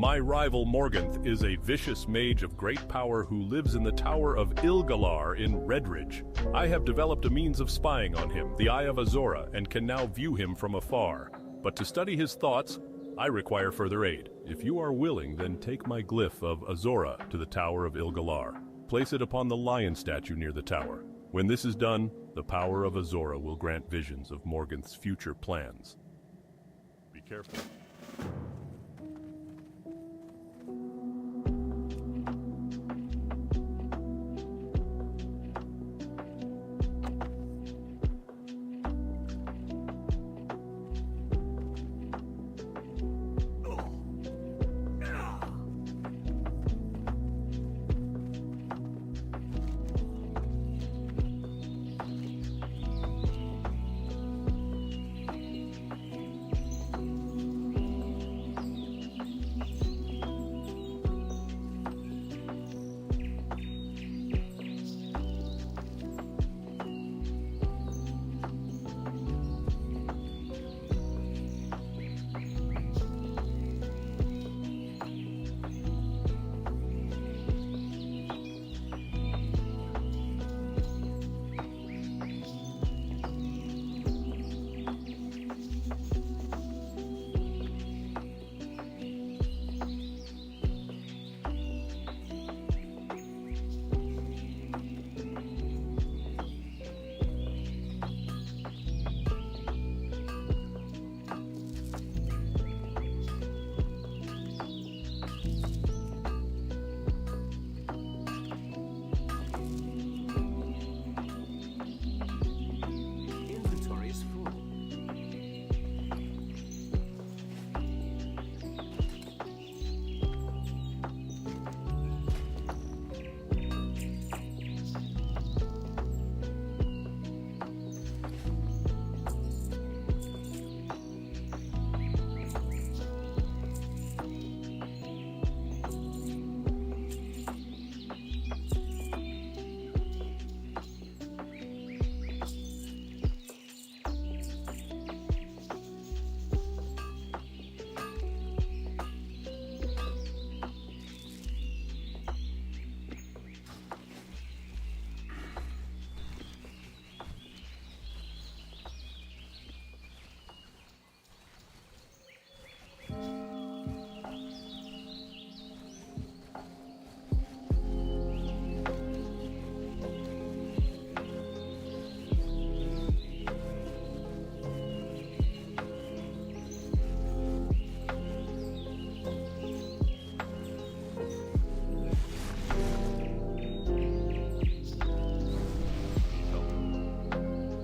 My rival Morganth is a vicious mage of great power who lives in the Tower of Ilgalar in Redridge. I have developed a means of spying on him, the Eye of Azora, and can now view him from afar. But to study his thoughts, I require further aid. If you are willing, then take my glyph of Azora to the Tower of Ilgalar. Place it upon the lion statue near the tower. When this is done, the power of Azora will grant visions of Morganth's future plans. Be careful.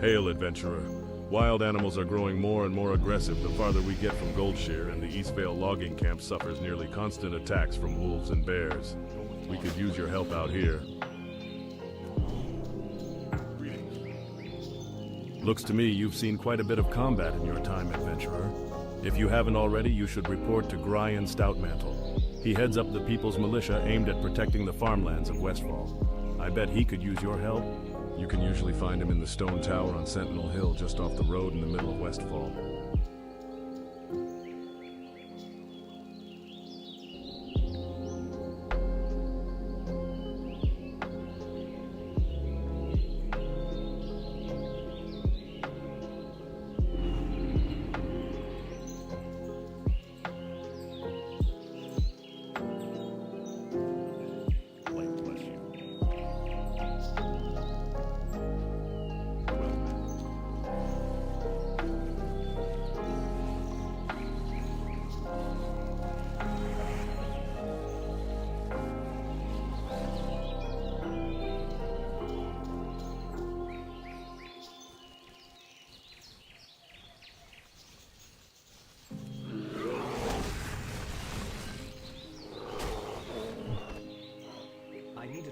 Hail, adventurer. Wild animals are growing more and more aggressive the farther we get from Goldshear, and the Eastvale logging camp suffers nearly constant attacks from wolves and bears. We could use your help out here. Looks to me you've seen quite a bit of combat in your time, adventurer. If you haven't already, you should report to Gryan Stoutmantle. He heads up the People's Militia aimed at protecting the farmlands of Westfall. I bet he could use your help. You can usually find him in the stone tower on Sentinel Hill just off the road in the middle of Westfall.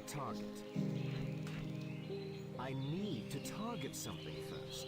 Target. I need to target something first.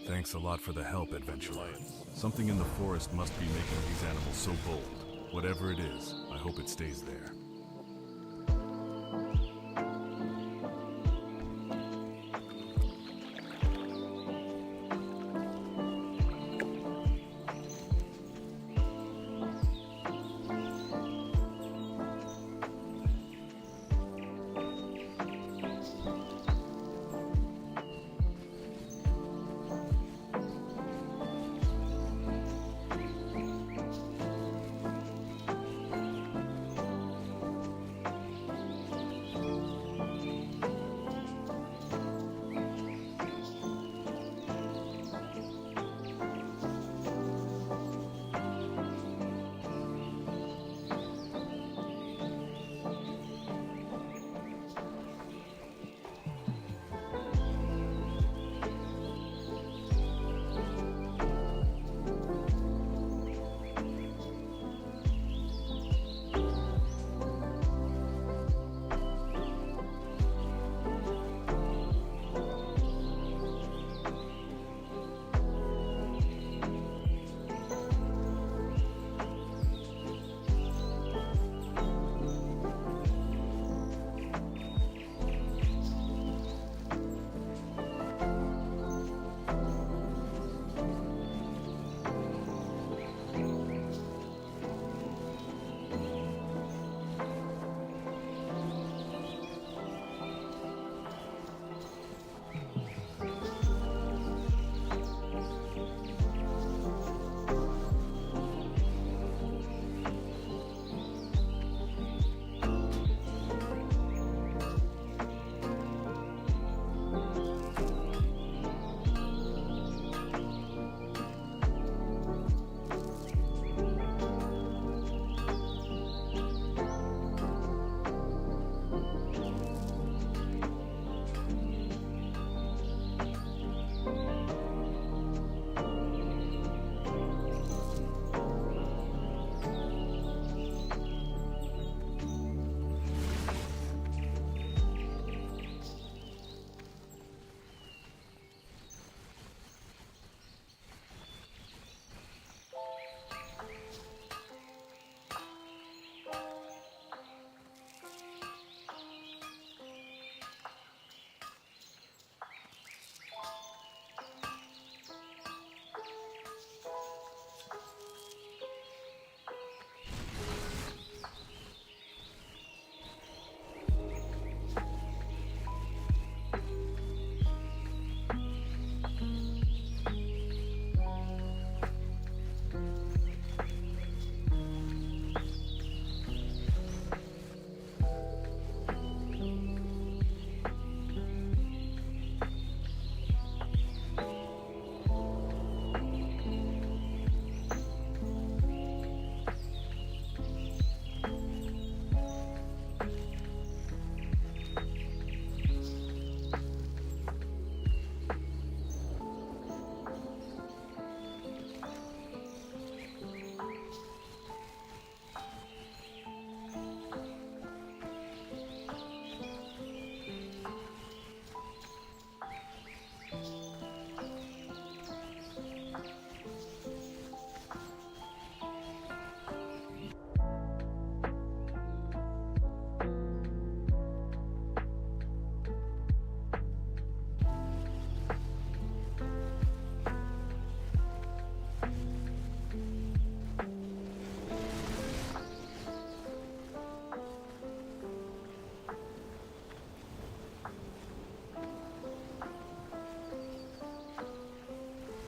Thanks a lot for the help, adventurer. Something in the forest must be making these animals so bold. Whatever it is, I hope it stays there.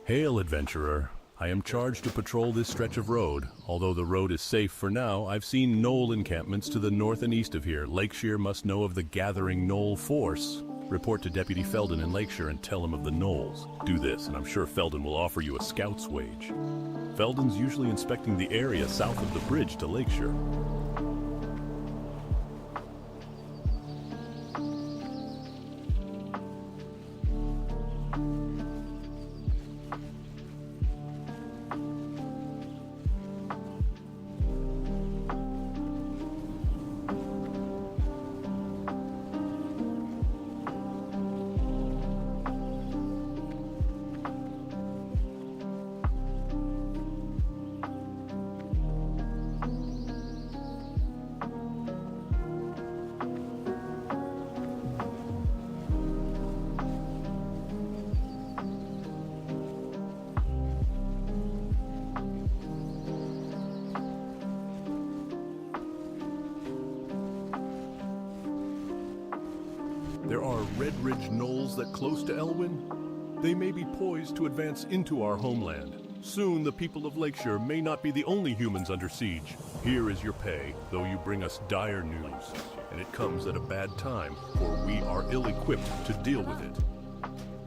Hail, adventurer. I am charged to patrol this stretch of road. Although the road is safe for now, I've seen gnoll encampments to the north and east of here. Lakeshire must know of the gathering gnoll force. Report to Deputy Felden in Lakeshire and tell him of the gnolls. Do this, and I'm sure Felden will offer you a scout's wage. Felden's usually inspecting the area south of the bridge to Lakeshire. Redridge knolls that close to Elwyn? They may be poised to advance into our homeland. Soon the people of Lakeshire may not be the only humans under siege. Here is your pay, though you bring us dire news. And it comes at a bad time, for we are ill-equipped to deal with it.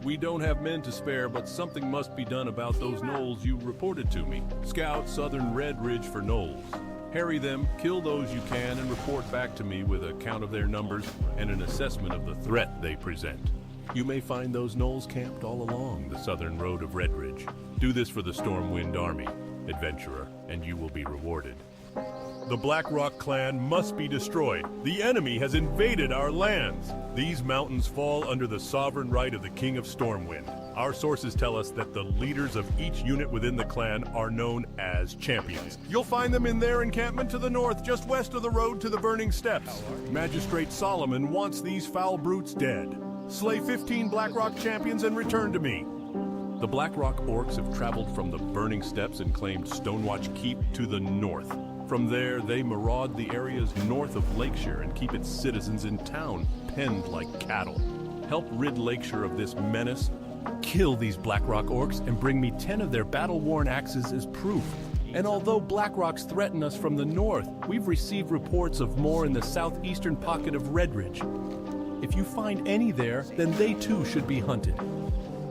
We don't have men to spare, but something must be done about those gnolls you reported to me. Scout Southern Redridge for gnolls. Harry them, kill those you can, and report back to me with a count of their numbers and an assessment of the threat they present. You may find those gnolls camped all along the southern road of Redridge. Do this for the Stormwind Army, adventurer, and you will be rewarded. The Blackrock clan must be destroyed. The enemy has invaded our lands. These mountains fall under the sovereign right of the King of Stormwind. Our sources tell us that the leaders of each unit within the clan are known as champions. You'll find them in their encampment to the north, just west of the road to the Burning Steps. Magistrate Solomon wants these foul brutes dead. Slay 15 Blackrock champions and return to me. The Blackrock orcs have traveled from the Burning Steps and claimed Stonewatch Keep to the north. From there, they maraud the areas north of Lakeshire and keep its citizens in town, penned like cattle. Help rid Lakeshire of this menace. Kill these Blackrock orcs and bring me 10 of their battle-worn axes as proof. And although Blackrocks threaten us from the north, we've received reports of more in the southeastern pocket of Redridge. If you find any there, then they too should be hunted.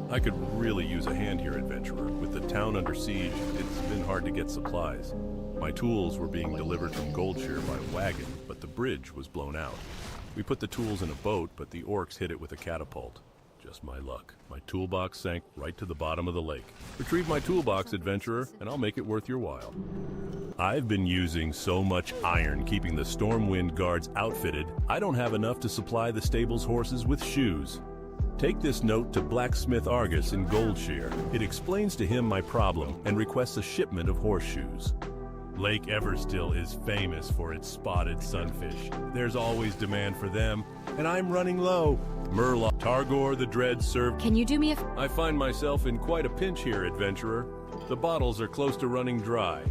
I could really use a hand here, adventurer. With the town under siege, it's been hard to get supplies. My tools were being delivered from Goldshire by wagon, but the bridge was blown out. We put the tools in a boat, but the orcs hit it with a catapult. Just my luck. My toolbox sank right to the bottom of the lake. Retrieve my toolbox, adventurer, and I'll make it worth your while. I've been using so much iron keeping the Stormwind guards outfitted, I don't have enough to supply the stable's horses with shoes. Take this note to Blacksmith Argus in Goldshire. It explains to him my problem and requests a shipment of horseshoes. Lake Everstill is famous for its spotted sunfish. There's always demand for them, and I'm running low. Murloc, Targor the Dread served. Can you do me a I find myself in quite a pinch here, adventurer. The bottles are close to running dry.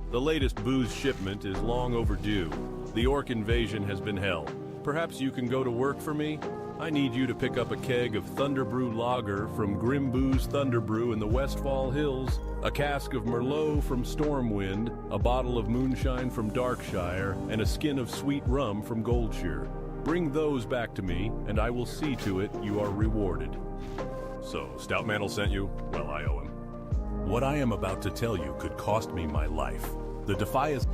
The latest booze shipment is long overdue. The orc invasion has been hell. Perhaps you can go to work for me? I need you to pick up a keg of Thunderbrew Lager from Grimboo's Thunderbrew in the Westfall Hills, a cask of Merlot from Stormwind, a bottle of moonshine from Darkshire, and a skin of sweet rum from Goldshire. Bring those back to me, and I will see to it you are rewarded. So, Stoutmantle sent you? Well, I owe him. What I am about to tell you could cost me my life. The Defias...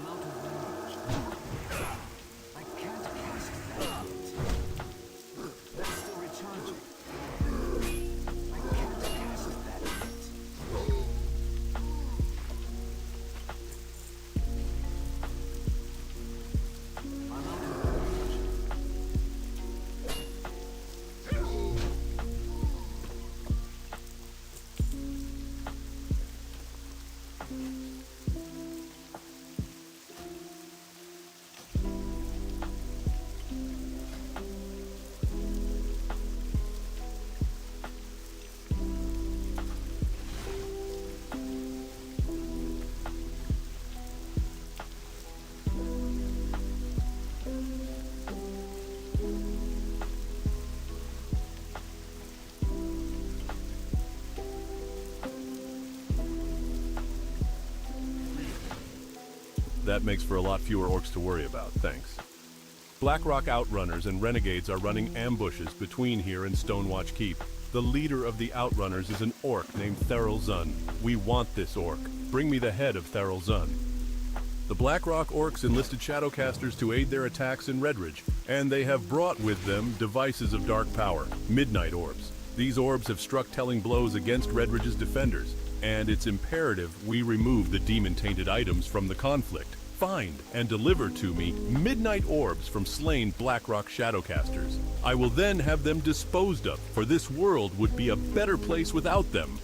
out of range. I can't cast that yet. That's still recharging. I can't cast that yet. I'm out of range. That makes for a lot fewer orcs to worry about, thanks. Blackrock Outrunners and Renegades are running ambushes between here and Stonewatch Keep. The leader of the Outrunners is an orc named Theral Zun. We want this orc. Bring me the head of Theral Zun. The Blackrock orcs enlisted Shadowcasters to aid their attacks in Redridge, and they have brought with them devices of dark power, midnight orbs. These orbs have struck telling blows against Redridge's defenders, and it's imperative we remove the demon-tainted items from the conflict. Find and deliver to me midnight orbs from slain Blackrock Shadowcasters. I will then have them disposed of, for this world would be a better place without them.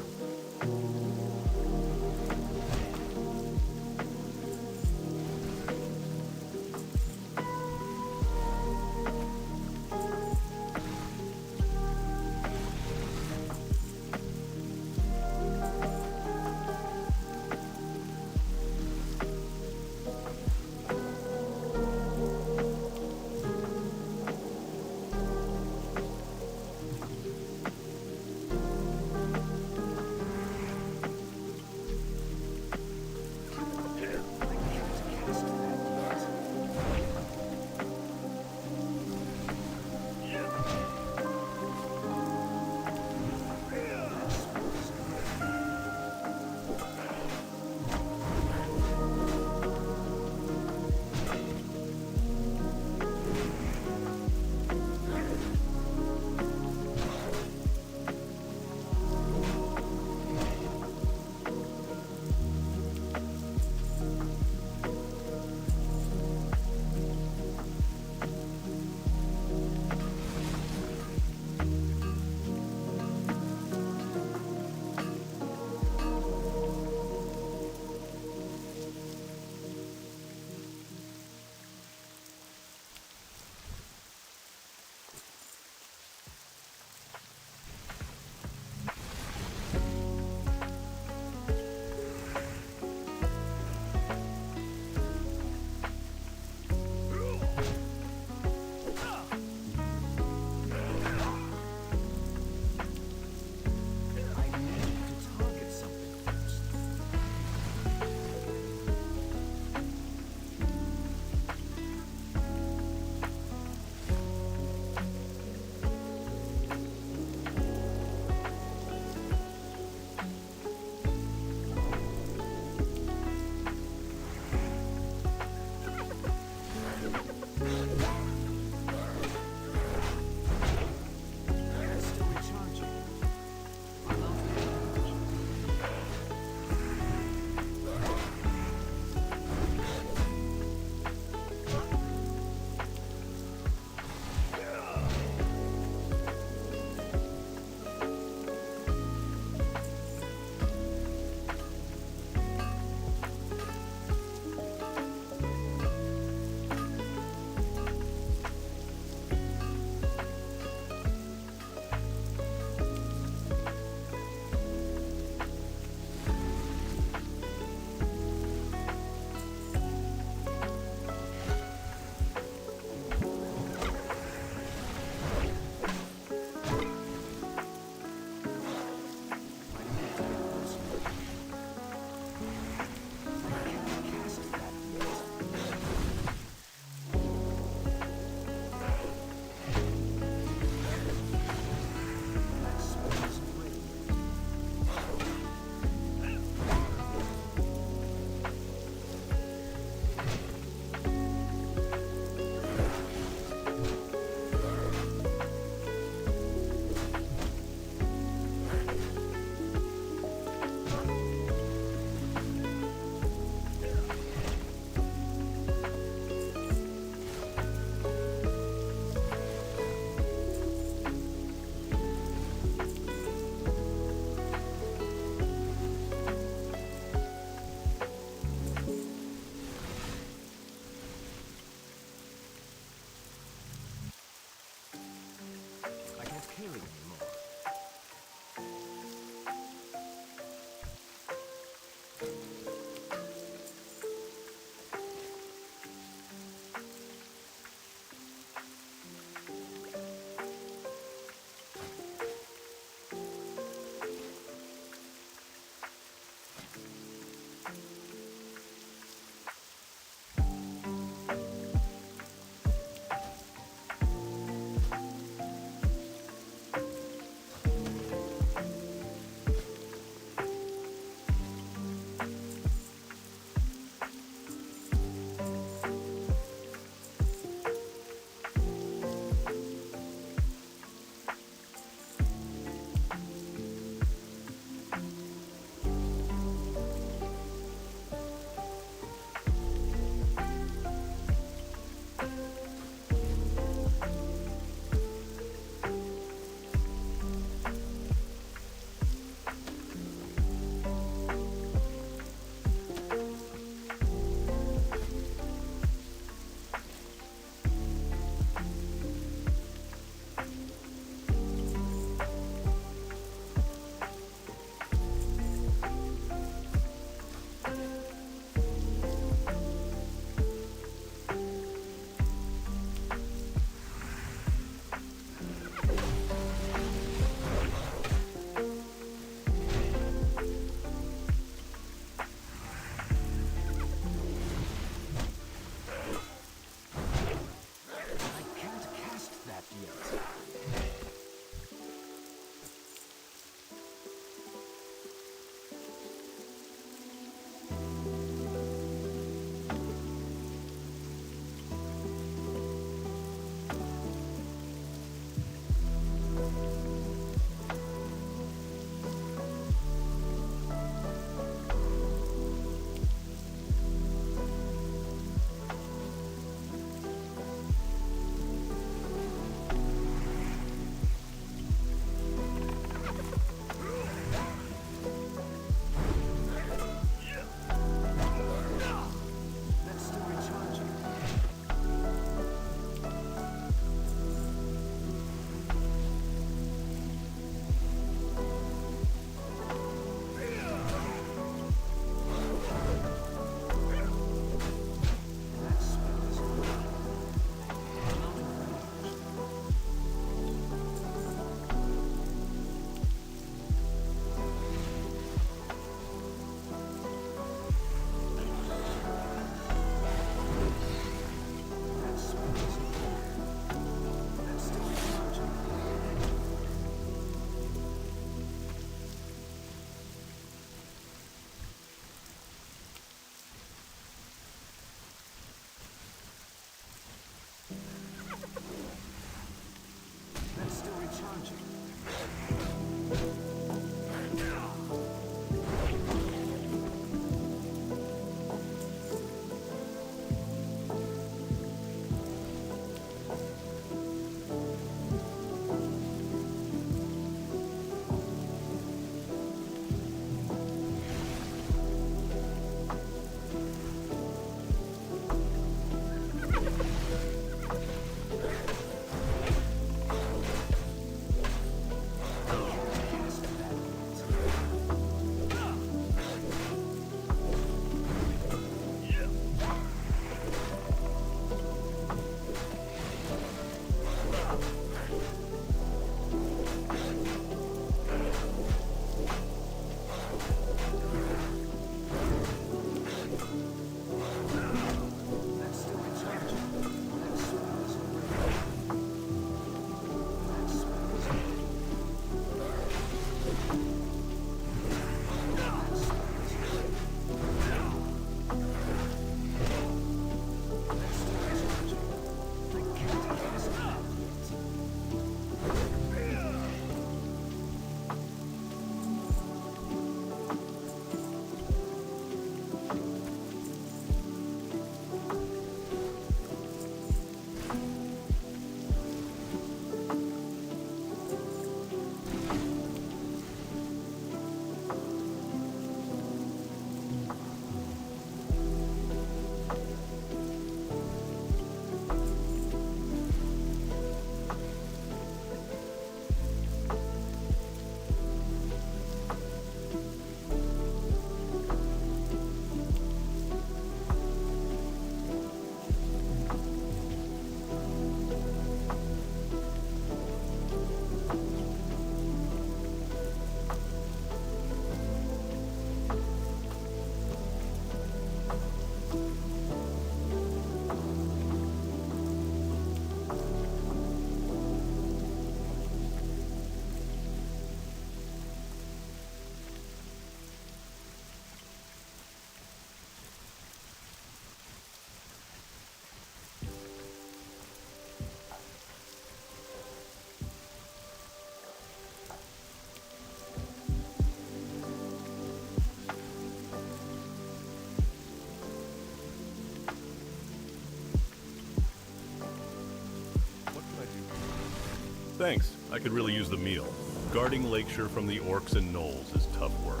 Thanks, I could really use the meal. Guarding Lakeshire from the orcs and gnolls is tough work.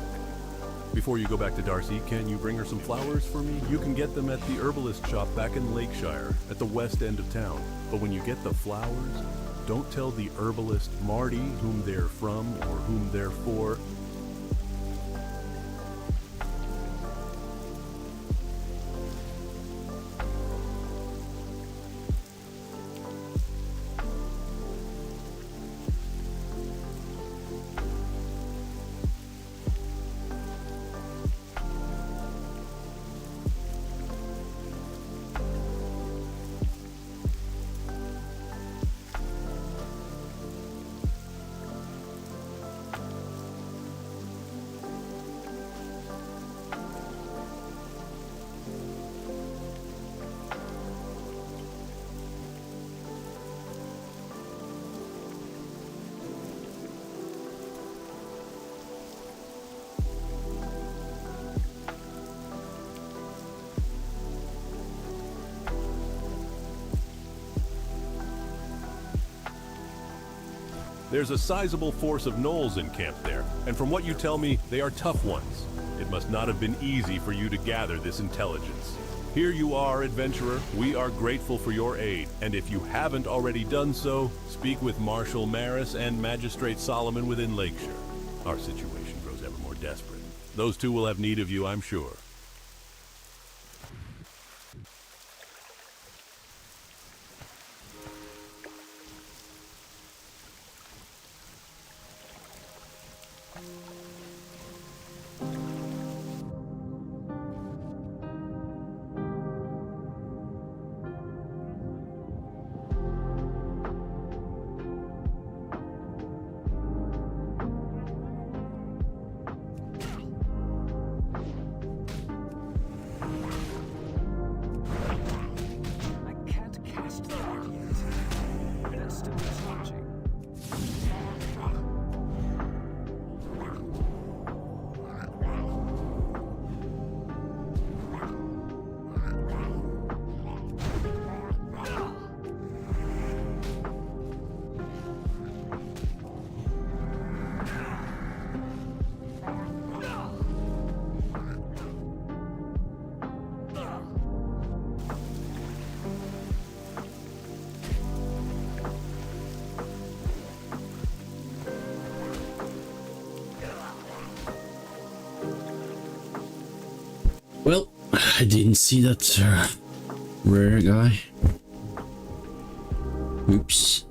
Before you go back to Darcy, can you bring her some flowers for me? You can get them at the herbalist shop back in Lakeshire, at the west end of town. But when you get the flowers, don't tell the herbalist Marty whom they're from or whom they're for. There's a sizable force of gnolls in camp there, and from what you tell me, they are tough ones. It must not have been easy for you to gather this intelligence. Here you are, adventurer. We are grateful for your aid, and if you haven't already done so, speak with Marshal Maris and Magistrate Solomon within Lakeshire. Our situation grows ever more desperate. Those two will have need of you, I'm sure. I can't cast that yet. That's still charging. Well, I didn't see that rare guy. Oops.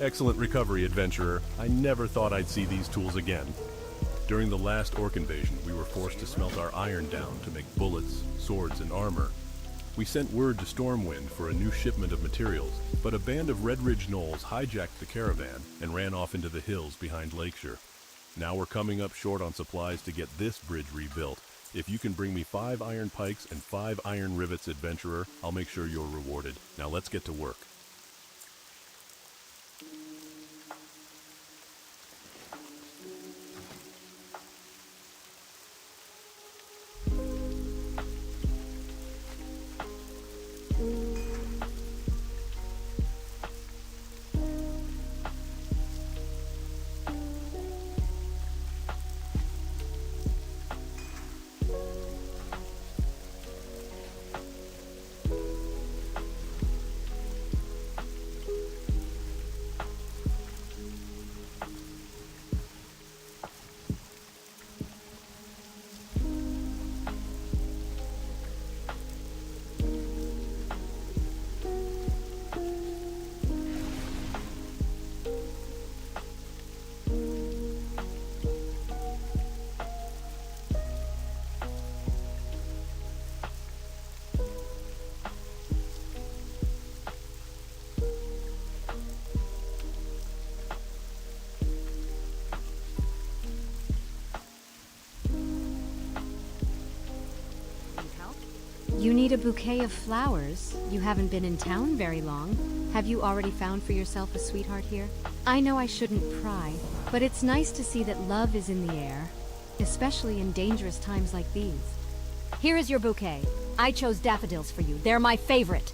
Excellent recovery, adventurer. I never thought I'd see these tools again. During the last orc invasion, we were forced to smelt our iron down to make bullets, swords, and armor. We sent word to Stormwind for a new shipment of materials, but a band of Red Ridge Gnolls hijacked the caravan and ran off into the hills behind Lakeshire. Now we're coming up short on supplies to get this bridge rebuilt. If you can bring me 5 iron pikes and 5 iron rivets, adventurer, I'll make sure you're rewarded. Now let's get to work. You need a bouquet of flowers. You haven't been in town very long. Have you already found for yourself a sweetheart here? I know I shouldn't pry, but it's nice to see that love is in the air, especially in dangerous times like these. Here is your bouquet. I chose daffodils for you. They're my favorite.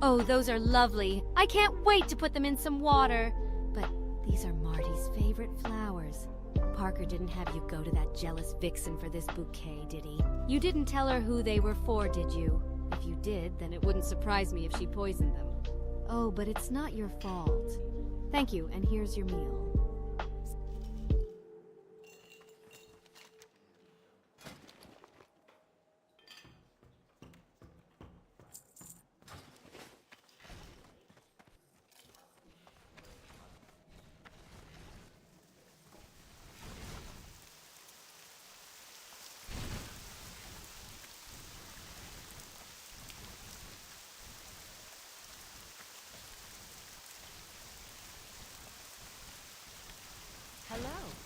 Oh, those are lovely. I can't wait to put them in some water. But these are Marty's favorite flowers. Parker didn't have you go to that jealous vixen for this bouquet, did he? You didn't tell her who they were for, did you? If you did, then it wouldn't surprise me if she poisoned them. Oh, but it's not your fault. Thank you, and here's your meal. Hello.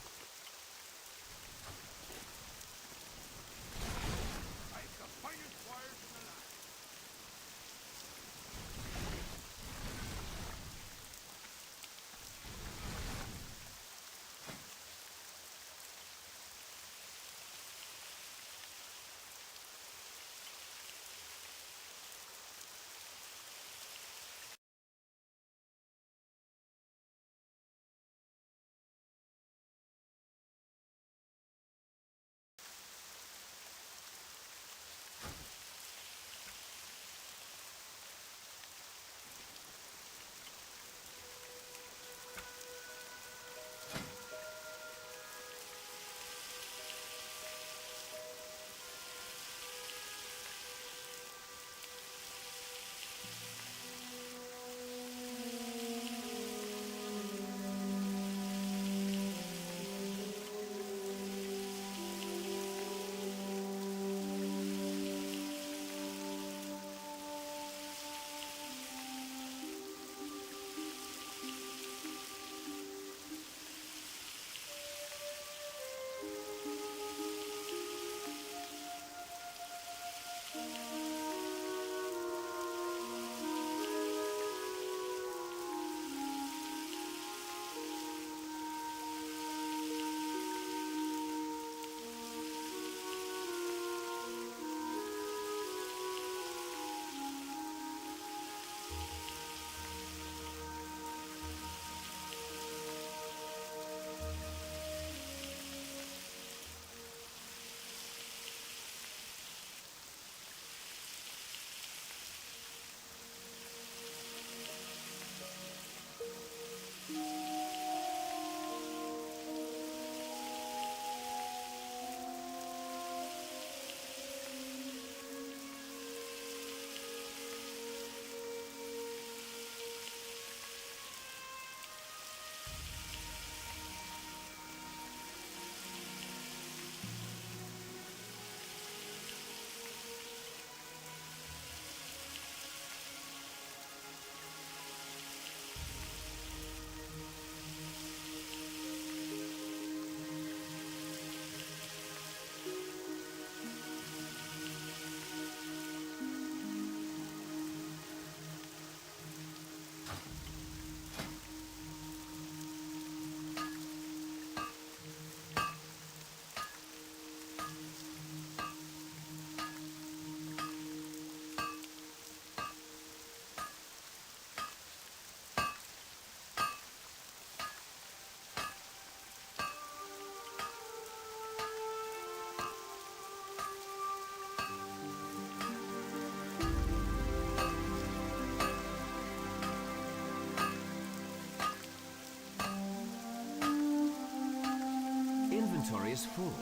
inventory is full.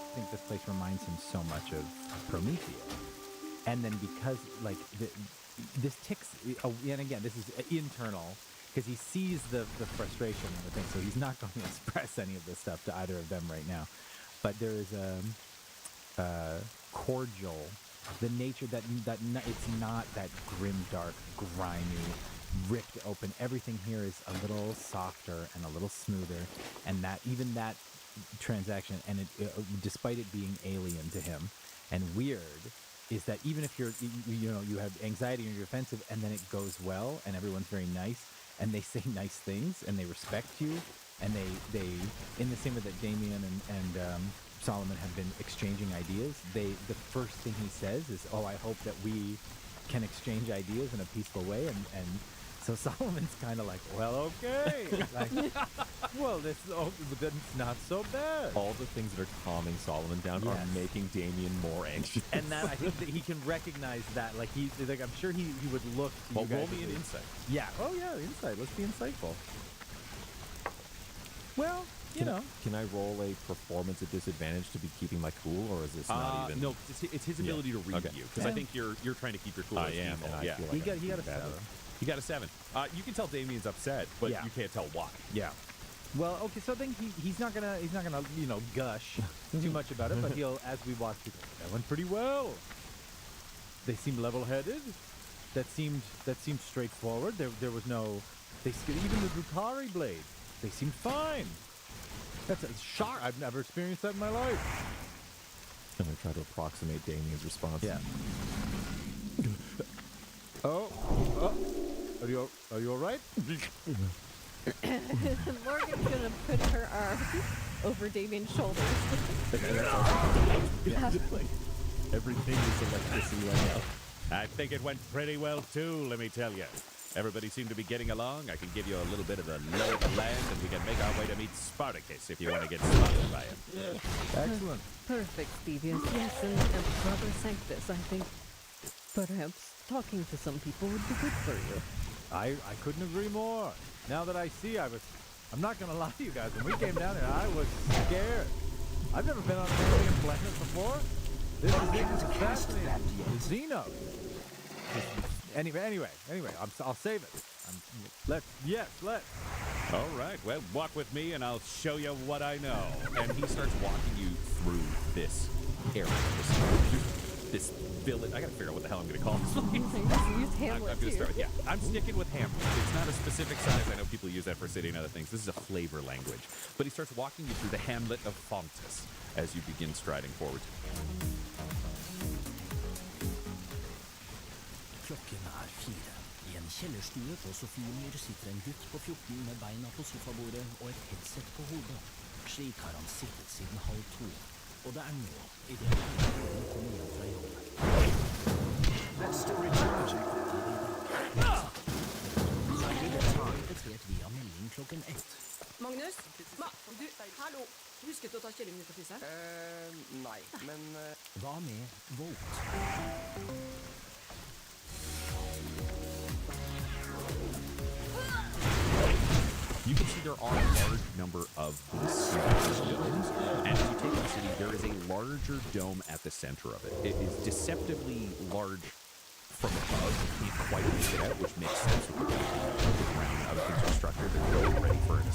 I think this place reminds him so much of Promethea. And then because, like, this ticks, and again, this is internal, because he sees the frustration and the thing, so he's not going to express any of this stuff to either of them right now. But there is a cordial, the nature that it's not that grim, dark, grimy, ripped open. Everything here is a little softer and a little smoother, and that even that transaction, and it despite it being alien to him and weird, is that even if you have anxiety and you're defensive, and then it goes well and everyone's very nice and they say nice things and they respect you, and they in the same way that Damien and Solomon have been exchanging ideas, the first thing he says is, "Oh, I hope that we can exchange ideas in a peaceful way," and so Solomon's kind of like, "Well, okay." Like, well, that's not so bad. All the things that are calming Solomon down are making Damien more anxious. And that, I think that he can recognize that. Like, I'm sure he would look to Well, you guys roll me as an a- insight. Yeah. Oh, yeah, insight. Let's be insightful. Well, Can I roll a performance at disadvantage to be keeping my cool, or is this not even? No, it's his ability to read Okay. you, because I think you're trying to keep your cool. I as am, people. and I yeah. feel he like got a badly. 7. He got a 7. You can tell Damien's upset, but Yeah. you can't tell why. Yeah. Well, okay. So then he's not gonna gush too much about it, but he'll, as we watch, that went pretty well. They seemed level-headed. That seemed straightforward. There was no. Even the Drukari blade. They seemed fine. That's a shock. I've never experienced that in my life. I'm going to try to approximate Damien's response. Yeah. Oh, are you all right? Morgan's gonna put her arm over Damien's shoulders. Everything is electricity right now. I think it went pretty well, too, let me tell you. Everybody seemed to be getting along. I can give you a little bit of the lay of the land, and we can make our way to meet Spartacus if you want to get spotted by him. Excellent. Perfect, Stevius. Yes, and Brother Sanctus, I think perhaps talking to some people would be good for you. I couldn't agree more. Now that I see, I'm not gonna lie to you guys. When we came down here, I was scared. I've never been on an alien planet before. This is fascinating. Xeno. Anyway, I'll save it. Let's. All right, well, walk with me and I'll show you what I know. And he starts walking you through this area, this village. I gotta figure out what the hell I'm gonna call this place. Use I'm Hamlet gonna start, here. I'm sticking with hamlet. It's not a specific size. I know people use that for city and other things. This is a flavor language. But he starts walking you through the hamlet of Fontes as you begin striding forward. Klokken er 4. I en kjellerstue på Sofiemyr sitter en gutt på 14 med beina på sofabordet og et headset på hodet. Slik har han sittet siden 1:30. Og det er nå, I det han kommer hjem fra jobb. That's still recharging. Så blir det repetert via melding klokken 1. Magnus? Hallo! Husket du å ta kyllingen ut og fryse? Nei, men Hva med Volt? You can see there are a large number of these domes, and as you take in the city, there is a larger dome at the center of it. It is deceptively large from above. You can't quite make it out, which makes sense with the ground and other things are structured. They're really ready for an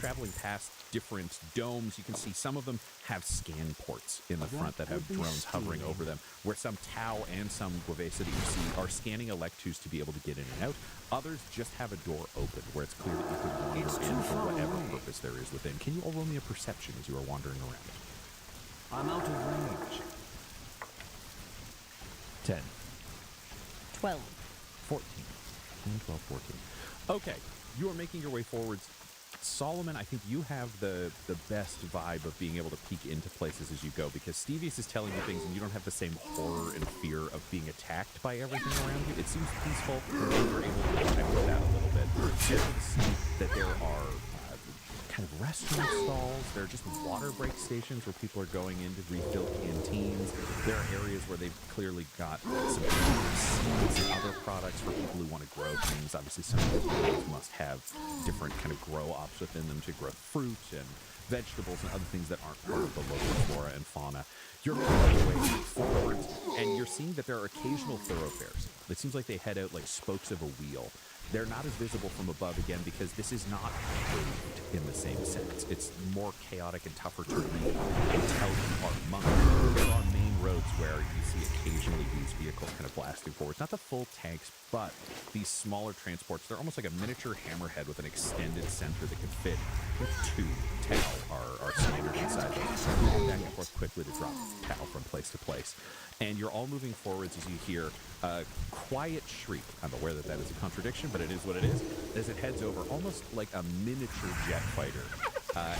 traveling past different domes, you can see some of them have scan ports in the front that have drones hovering over them, where some Tau and some Guavesa that you see are scanning Electus to be able to get in and out. Others just have a door open where it's clear that you can wander in for whatever purpose there is within. Can you all roll me a perception as you are wandering around? I'm out of range. 10. 12. 14. 10, 12, 14. Okay, you are making your way forwards. Solomon, I think you have the best vibe of being able to peek into places as you go, because Stevius is telling you things and you don't have the same horror and fear of being attacked by everything around you. It seems peaceful, and you're able to dive with that a little bit. You're able to see that there are kind of restaurant stalls. There are just water break stations where people are going in to refill canteens. There are areas where they've clearly got some seeds and other products for people who want to grow things. Obviously, some of those areas must have different kind of grow ops within them to grow fruit and vegetables and other things that aren't part of the local flora and fauna. You're making your way forward, and you're seeing that there are occasional thoroughfares. It seems like they head out like spokes of a wheel. They're not as visible from above, again, because this is not paved in the same sense. It's more chaotic and tougher to read until you are among them. There are main roads where you see occasionally these vehicles kind of blasting forward. Not the full tanks, but these smaller transports. They're almost like a miniature hammerhead with an extended center that can fit 2 Tau are standard inside those. Moving back and forth quickly to drop Tau from place to place. And you're all moving forwards as you hear a quiet shriek. I'm aware that that is a contradiction, but it is what it is. As it heads over, almost like a miniature jet fighter.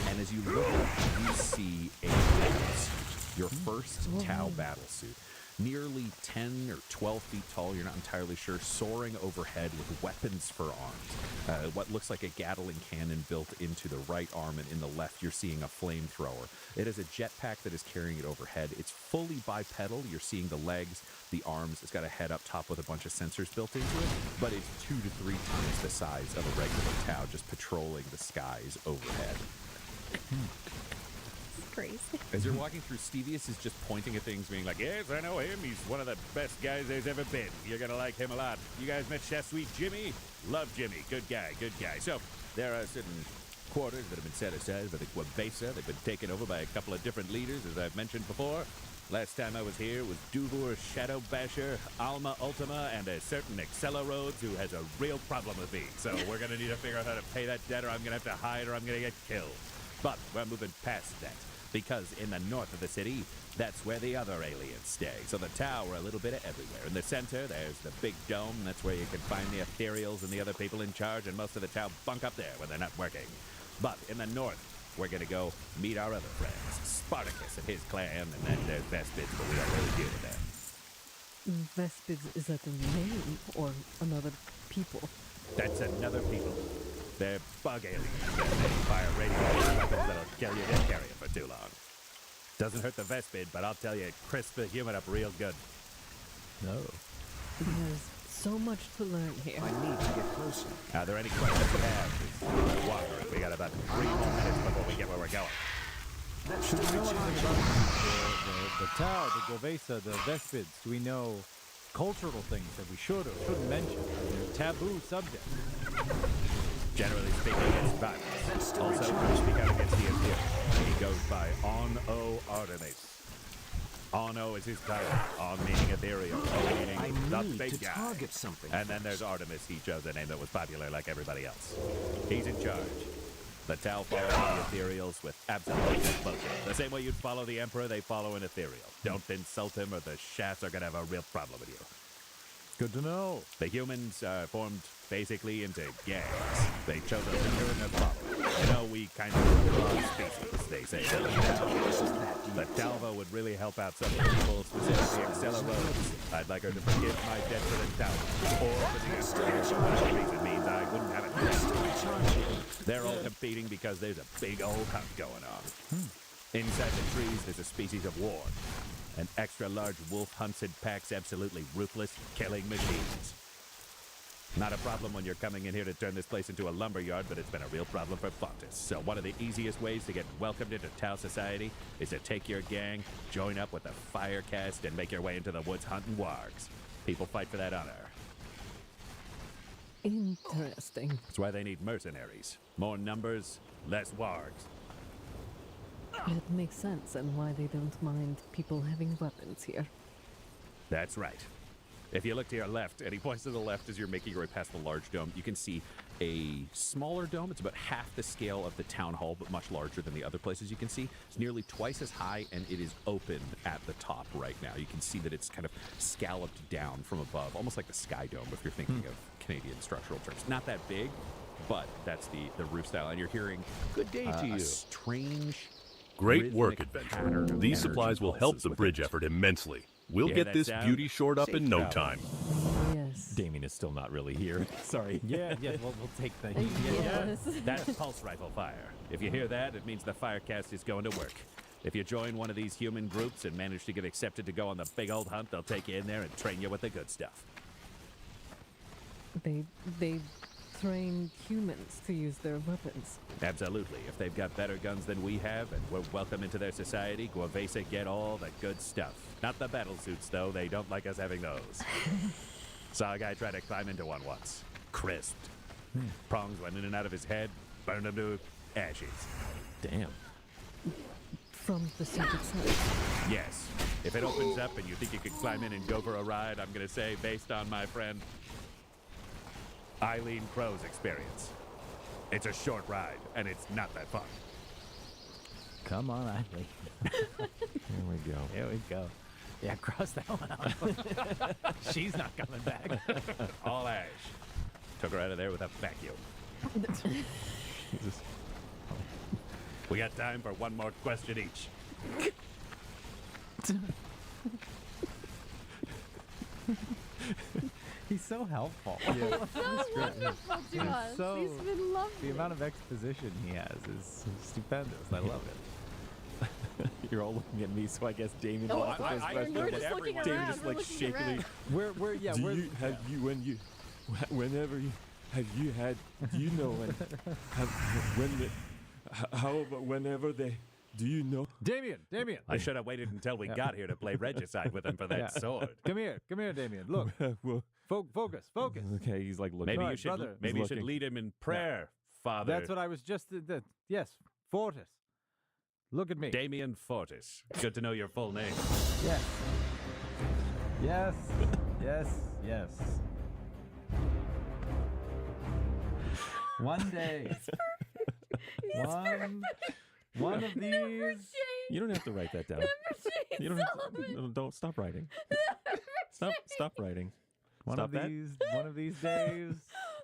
And as you look up, you see a battle suit. Your first Tau battle suit. Nearly 10 or 12 feet tall, you're not entirely sure, soaring overhead with weapons for arms. What looks like a Gatling cannon built into the right arm, and in the left you're seeing a flamethrower. It is a jetpack that is carrying it overhead. It's fully bipedal. You're seeing the legs, the arms. It's got a head up top with a bunch of sensors built into it, but it's 2 to 3 times the size of a regular Tau, just patrolling the skies overhead. Crazy. As you're walking through, Stevius is just pointing at things, being like, yes, I know him. He's one of the best guys there's ever been. You're going to like him a lot. You guys met Chef Sweet Jimmy? Love Jimmy. Good guy, good guy. So, there are certain quarters that have been set aside for the Guavesa. They've been taken over by a couple of different leaders, as I've mentioned before. Last time I was here it was Duvor, Shadow Basher, Alma Ultima, and a certain Excella Rhodes who has a real problem with me. So, we're going to need to figure out how to pay that debt, or I'm going to have to hide, or I'm going to get killed. But we're moving past that, because in the north of the city, that's where the other aliens stay. So the Tau are a little bit of everywhere. In the center, there's the big dome. That's where you can find the ethereals and the other people in charge, and most of the Tau bunk up there when they're not working. But in the north, we're going to go meet our other friends, Spartacus and his clan, and then there's Vespids, but we don't really deal with them. Vespids, is that a name or another people? That's another people. They're bug aliens. They fire radioactive weapons that'll kill you if you carry it for too long. Doesn't hurt the Vespid, but I'll tell you, it crisps the human up real good. No. There's so much to learn here. I need to get closer. Are there any questions you have? Walker, we got about 3 more minutes before we get where we're going. Should we know anything about the Tau, the Guavesa, the Vespids? Do we know cultural things that we should or shouldn't mention? Are there taboo subjects? Generally speaking, it's violence. Also, we speak out against the Ethereal. He goes by On-O Artemis. On-O is his title. On meaning ethereal. O meaning the big guy. Target something. And then there's Artemis. He chose a name that was popular like everybody else. He's in charge. The Tau follow the ethereals with absolute explosion. The same way you'd follow the Emperor, they follow an ethereal. Don't insult him or the shafts are going to have a real problem with you. Good to know. The humans are formed basically into gangs. They chose a leader and a follower. You know, we kind of broad species, they say. The Talva would really help out some people, specifically Excella Rhodes. I'd like her to forgive my debt to the Talva. Or for the Emperor, whatever reason means I wouldn't have it. They're all competing because there's a big old hunt going on. Inside the trees, there's a species of warg. An extra-large wolf hunts in packs, absolutely ruthless, killing machines. Not a problem when you're coming in here to turn this place into a lumberyard, but it's been a real problem for Fontis. So one of the easiest ways to get welcomed into Tau society is to take your gang, join up with the Firecast, and make your way into the woods hunting wargs. People fight for that honor. Interesting. That's why they need mercenaries. More numbers, less wargs. It makes sense and why they don't mind people having weapons here. That's right. If you look to your left, and he points to the left as you're making your way past the large dome, you can see a smaller dome. It's about half the scale of the town hall, but much larger than the other places you can see. It's nearly twice as high, and it is open at the top right now. You can see that it's kind of scalloped down from above, almost like the Sky Dome if you're thinking of Canadian structural terms. Not that big, but that's the roof style. And you're hearing, good day to you. A strange, Great work, rhythmic adventurer. pattern of These energy supplies will help pulses the within bridge it. effort immensely. We'll You hear get that this sound? beauty shored up in no Safe time. Yes. Damien is still not really here. Sorry. Yeah, we'll take the Yes. That's pulse rifle fire. If you hear that, it means the firecast is going to work. If you join one of these human groups and manage to get accepted to go on the big old hunt, they'll take you in there and train you with the good stuff. They train humans to use their weapons. Absolutely. If they've got better guns than we have and we're welcome into their society, Guavesa get all the good stuff. Not the battle suits, though. They don't like us having those. Saw a guy try to climb into one once. Crisped. Prongs went in and out of his head, burned him to ashes. Damn. From the suit itself. Yes. If it opens up and you think you could climb in and go for a ride, I'm going to say, based on my friend Eileen Crow's experience, it's a short ride, and it's not that fun. Come on, Eileen. Here we go. Here we go. Yeah, cross that one out. She's not coming back. All ash. Took her out of there with a vacuum. We got time for one more question each. He's so helpful. So wonderful to us. so- He's been lovely. The amount of exposition he has is stupendous. I love it. You're all looking at me, so I guess Damien Oh, wants the I- first I- question. we're just looking Damien around, just we're like looking shakily. around. We're yeah, Do we're you have you when you whenever you have you had do you know when when the, how about whenever they do you know Damien. I should have waited until we got here to play regicide with him for that Yeah. sword. Come here, Damien. Look, well, focus. okay, he's like looking. Maybe Right, you should brother. maybe you should Looking. lead him in prayer, Father. That's what I was just. Yes, Fortis. Look at me. Damien Fortis. Good to know your full name. Yes. Yes. One day. One of these. You don't have to write that down. You don't have to, no, don't stop writing. Stop writing. One Stop that. one of these days,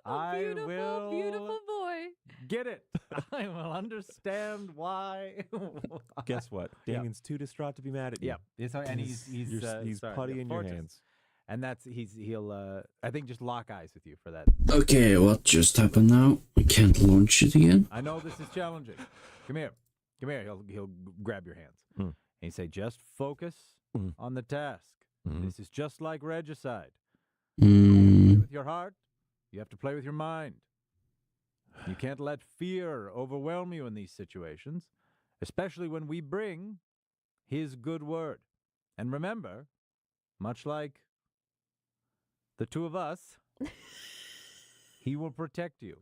I will Beautiful boy. get it. I will understand why. Guess what? Yeah. Damien's too distraught to be mad at you. Yeah. So, and he's sorry, putty yeah, in your Fortis. hands. And he'll I think just lock eyes with you for that. Okay, what just happened now? I can't launch it again. I know this is challenging. Come here. He'll grab your hands. And he say, just focus on the task. This is just like regicide. You play with your heart. You have to play with your mind. You can't let fear overwhelm you in these situations, especially when we bring his good word. And remember, much like the two of us, he will protect you.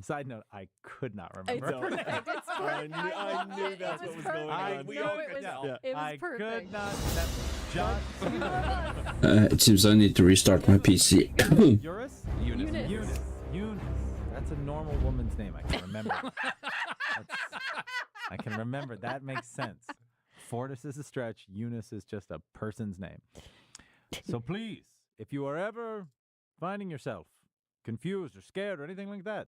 Side note, I could not remember. It's perfect. It's perfect. I knew that's what was going on. We all could tell. It was I perfect. could not. That's Josh. It seems I need to restart my PC. Eurus? Eunice. Eunice. That's a normal woman's name. I can remember. I can remember. That makes sense. Fortis is a stretch. Eunice is just a person's name. So please, if you are ever finding yourself confused or scared or anything like that,